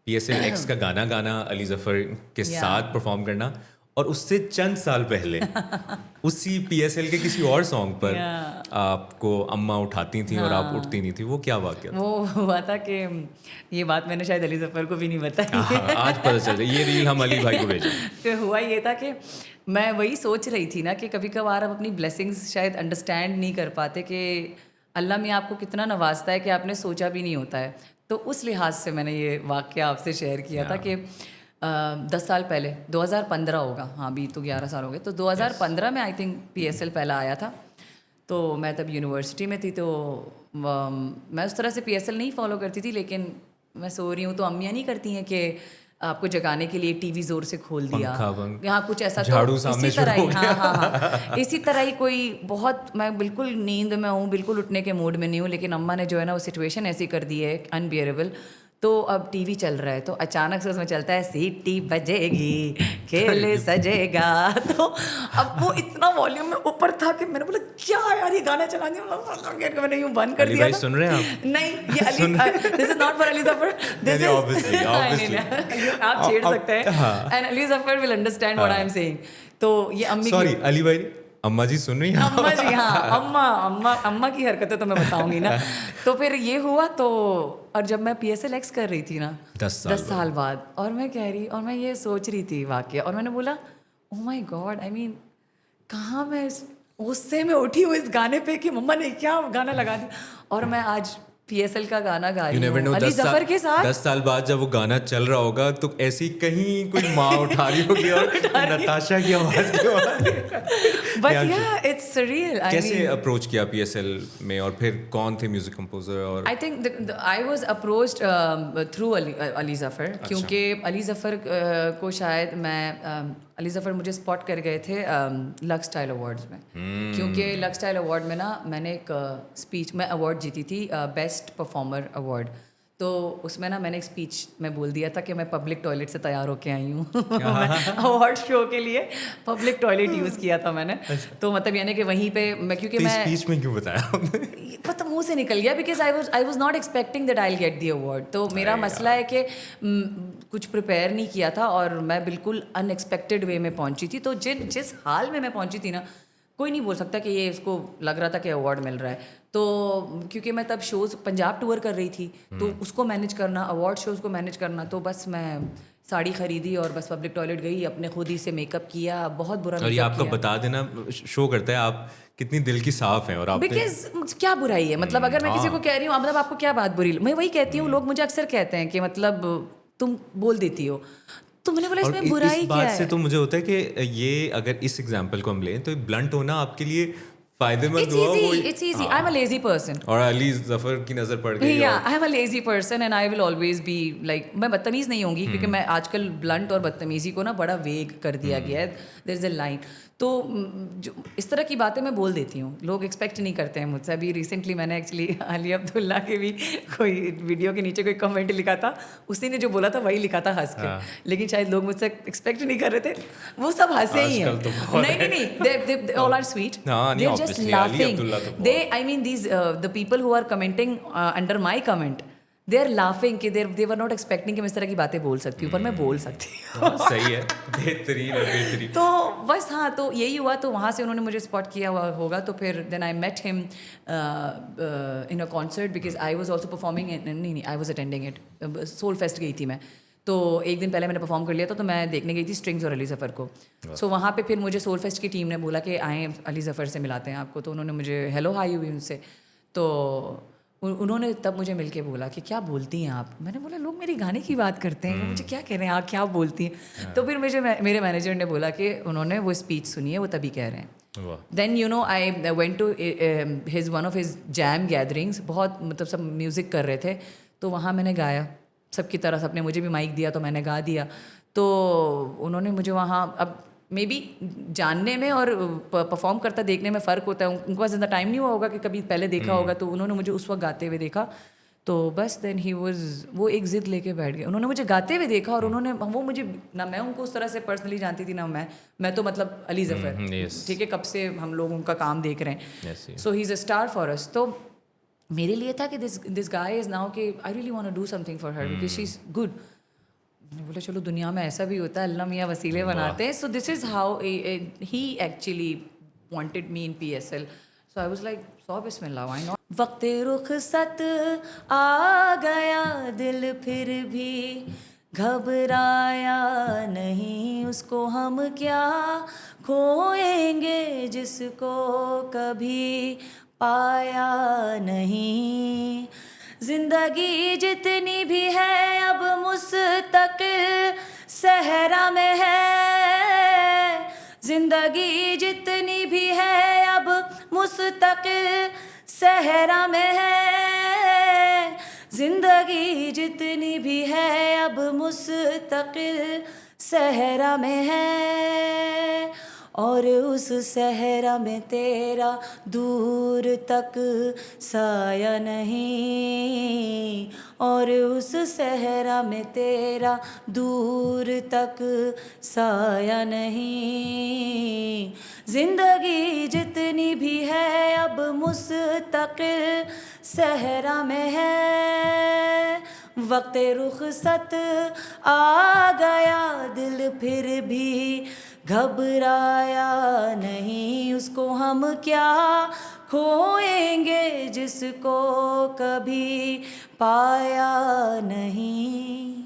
PSL X का गाना गाना, अली ज़फ़र के Yeah. साथ परफॉर्म करना, और उससे चंद साल पहले उसी PSL के किसी और सॉन्ग पर Yeah. आपको अम्मा उठाती थी और आप हाँ। उठती नहीं थी, वो क्या वाक़या था? वो हुआ था कि ये बात मैंने शायद अली ज़फ़र को भी नहीं बताई हाँ, आज पता चल जाए, ये रील हम अली भाई को भेजेंगे। तो हुआ ये था कि मैं वही सोच रही थी ना कि कभी कभार हम अपनी ब्लेसिंग्स शायद अंडरस्टैंड नहीं कर पाते कि अल्लाह में आपको कितना नवाजता है कि आपने सोचा भी नहीं होता है। तो उस लिहाज से मैंने ये वाक़या आपसे शेयर किया था कि 10 साल पहले 2015 होगा, हाँ अभी तो 11 साल हो गए, तो 2015 में आई थिंक PSL पहला आया था। तो मैं तब यूनिवर्सिटी में थी, तो मैं उस तरह से PSL नहीं फॉलो करती थी, लेकिन मैं सो रही हूँ तो अम्मियाँ नहीं करती हैं कि आपको जगाने के लिए टीवी जोर से खोल दिया, पंखा बंद, यहाँ कुछ ऐसा, झाड़ू तो सामने इसी तरह शुरू ही हो हाँ, इसी तरह ही कोई बहुत, मैं बिल्कुल नींद में हूँ, बिल्कुल उठने के मूड में नहीं हूँ, लेकिन अम्मा ने जो है ना वो सिचुएशन ऐसी कर दी है अनबियरेबल। तो अब टीवी चल रहा है, तो अचानक से उसमें चलता है सीटी बजेगी खेल सजेगा। तो अब वो इतना वॉल्यूम में ऊपर था कि मैंने बोला क्या यार ये गाना चला दिया, मैंने यूं बंद कर अली दिया भाई था। सुन रहे हैं आप? नहीं, ये Ali, this is not for Ali Zafar, this नहीं, इज obviously, obviously. आप छेड़ अब- सकते हैं, and Ali Zafar will understand what I am saying. तो ये अम्मी सॉरी की, अली भाई, अम्मा जी सुन रही हैं? अम्मा जी, हाँ अम्मा अम्मा अम्मा की हरकतें तो मैं बताऊंगी ना। तो फिर ये हुआ, तो और जब मैं PSL X कर रही थी ना 10 साल बाद, और मैं कह रही, और मैं ये सोच रही थी वाकया, और मैंने बोला oh my God, I mean कहाँ मैं उससे मैं उठी हूँ इस गाने पे कि मम्मा ने क्या गाना लगा दिया, और मैं आज PSL का गाना गा You रही never हूँ know, अली ज़फ़र के साथ। 10 साल बाद जब वो गाना चल रहा होगा तो ऐसी कहीं कोई माँ उठा रही होगी और नताशा की आवाज़ की आवाज़। बट या इट्स सरियल, कैसे अप्रोच किया PSL में, और फिर कौन थे म्यूजिक कंपोजर? और I think I was approached through Ali Zafar, क्योंकि अली ज़फ़र को शायद मैं अली ज़फ़र मुझे स्पॉट कर गए थे लक्स स्टाइल अवार्ड्स में, क्योंकि लक्स स्टाइल अवार्ड में ना मैंने एक स्पीच में अवार्ड जीती थी, बेस्ट परफॉर्मर अवार्ड। तो उसमें ना मैंने एक स्पीच में बोल दिया था कि मैं पब्लिक टॉयलेट से तैयार होके आई हूँ। अवार्ड शो के लिए पब्लिक टॉयलेट यूज़ किया था मैंने। तो मतलब यानी कि वहीं पे मैं, क्योंकि तो मैं स्पीच में क्यों बताया आपने? पता मुंह से निकल गया, because I was not expecting that I get the award. तो मेरा मसला है कि कुछ प्रिपेयर नहीं किया था और मैं बिल्कुल अनएक्सपेक्टेड वे में पहुंची थी। तो जिस हाल में मैं पहुंची थी ना, कोई नहीं बोल सकता कि ये इसको लग रहा था कि अवार्ड मिल रहा है। तो क्योंकि मैं तब शोज़ पंजाब टूर कर रही थी, तो उसको मैनेज करना, अवार्ड शोज़ को मैनेज करना, तो बस मैं साड़ी खरीदी और बस पब्लिक टॉयलेट गई, अपने खुद ही से मेकअप किया, बहुत बुरा और ये मेकअप आपका किया। बता देना शो करता है आप कितनी दिल की साफ हैं, और आपने बिकॉज क्या बुराई है, मतलब अगर मैं किसी को कह रही हूँ, मतलब आपको क्या बात बुरी, मैं वही कहती हूँ, लोग मुझे अक्सर कहते हैं कि मतलब तुम बोल देती हो, तो मैंने बोला और इसमें बुराई इस क्या बात है। से तो मुझे होता है कि ये अगर इस एग्जाम्पल को हम लें तो ब्लंट होना आपके लिए फायदेमंद इट्स हुआ। इजी, वो it's easy, I am a lazy person. और अली ज़फ़र की नज़र पड़ गई। या और I am a lazy person and I will always be like, मैं बदतमीज़ नहीं होंगी, क्योंकि मैं आजकल ब्लंट और बदतमीज़ी को ना बड़ा वेग कर दिया गया है, देयर इज़ अ लाइन। तो जो इस तरह की बातें मैं बोल देती हूँ, लोग एक्सपेक्ट नहीं करते हैं मुझसे। अभी रिसेंटली मैंने एक्चुअली अली अब्दुल्ला के भी कोई वीडियो के नीचे कोई कमेंट लिखा था, उसी ने जो बोला था वही लिखा था हंस के, लेकिन शायद लोग मुझसे एक्सपेक्ट नहीं कर रहे थे, वो सब हंसे ही हैं। आजकल तो बहुत नहीं नहीं नहीं, दे ऑल आर स्वीट, हाँ, नहीं, they are just obviously, Ali laughing, Abdullah तो they I mean these the people who are commenting under my comment, they are laughing कि दे वर नॉट एक्सपेक्टिंग कि मैं इस तरह की बातें बोल सकती हूँ, पर मैं बोल सकती हूँ। हाँ, सही है, बेहतरीन है, बेहतरीन। तो बस हाँ, तो यही हुआ, तो वहाँ से उन्होंने मुझे स्पॉट किया हुआ होगा। तो फिर then I met him in a concert, because I was also performing, नहीं I was attending it, soul fest गई थी मैं। तो एक दिन पहले मैंने परफॉर्म कर लिया था, तो मैं देखने गई थी स्ट्रिंग्स और अली ज़फ़र को। सो वहाँ पे फिर मुझे सोल फेस्ट की टीम ने बोला कि आए अली ज़फ़र से मिलाते हैं आपको। तो उन्होंने मुझे हेलो हाई हुई उनसे, तो उन्होंने तब मुझे मिलके बोला कि क्या बोलती हैं आप। मैंने बोला लोग मेरी गाने की बात करते हैं, वो मुझे क्या कह रहे हैं, आप क्या बोलती हैं। तो फिर मुझे मेरे मैनेजर ने बोला कि उन्होंने वो स्पीच सुनी है, वो तभी कह रहे हैं। Then you know I went to his one of his jam gatherings, बहुत मतलब सब म्यूज़िक कर रहे थे, तो वहाँ मैंने गाया सबकी तरह, सबने मुझे भी माइक दिया तो मैंने गा दिया। तो उन्होंने मुझे वहाँ, अब मे बी जानने में और परफॉर्म करता देखने में फ़र्क होता है, उनके पास ज़्यादा टाइम नहीं हुआ होगा कि कभी पहले देखा होगा, तो उन्होंने मुझे उस वक्त गाते हुए देखा, तो बस देन ही वाज, वो एक ज़िद लेके बैठ गए। उन्होंने मुझे गाते हुए देखा और उन्होंने, वो मुझे ना, मैं उनको उस तरह से पर्सनली जानती थी ना, मैं तो मतलब अली ज़फ़र, ठीक है, कब से हम लोग उनका काम देख रहे हैं, so he is a star for us. तो मेरे लिए था कि दिस गाय इज़ नाउ कि I really want to do something for her because she is good. बोले चलो दुनिया में ऐसा भी होता है, अल्लाह मियाँ वसीले बनाते हैं. So this is how he actually wanted me in PSL. So I was like, सौ बिस्मिल्लाह, why not? वक्त रुखसत आ गया, दिल फिर भी घबराया नहीं, उसको हम क्या खोएंगे जिसको कभी पाया नहीं. जिंदगी जितनी भी है अब मुस्तकिल सहरा में है, जिंदगी जितनी भी है अब मुस्तकिल सहरा में है, जिंदगी जितनी भी है अब मुस्तकिल सहरा में है. और उस सहरा में तेरा दूर तक साया नहीं, और उस सहरा में तेरा दूर तक साया नहीं. जिंदगी जितनी भी है अब मुस्तकिल सहरा में है. वक्त रुखसत आ गया, दिल फिर भी घबराया नहीं, उसको हम क्या खोएंगे जिसको कभी पाया नहीं.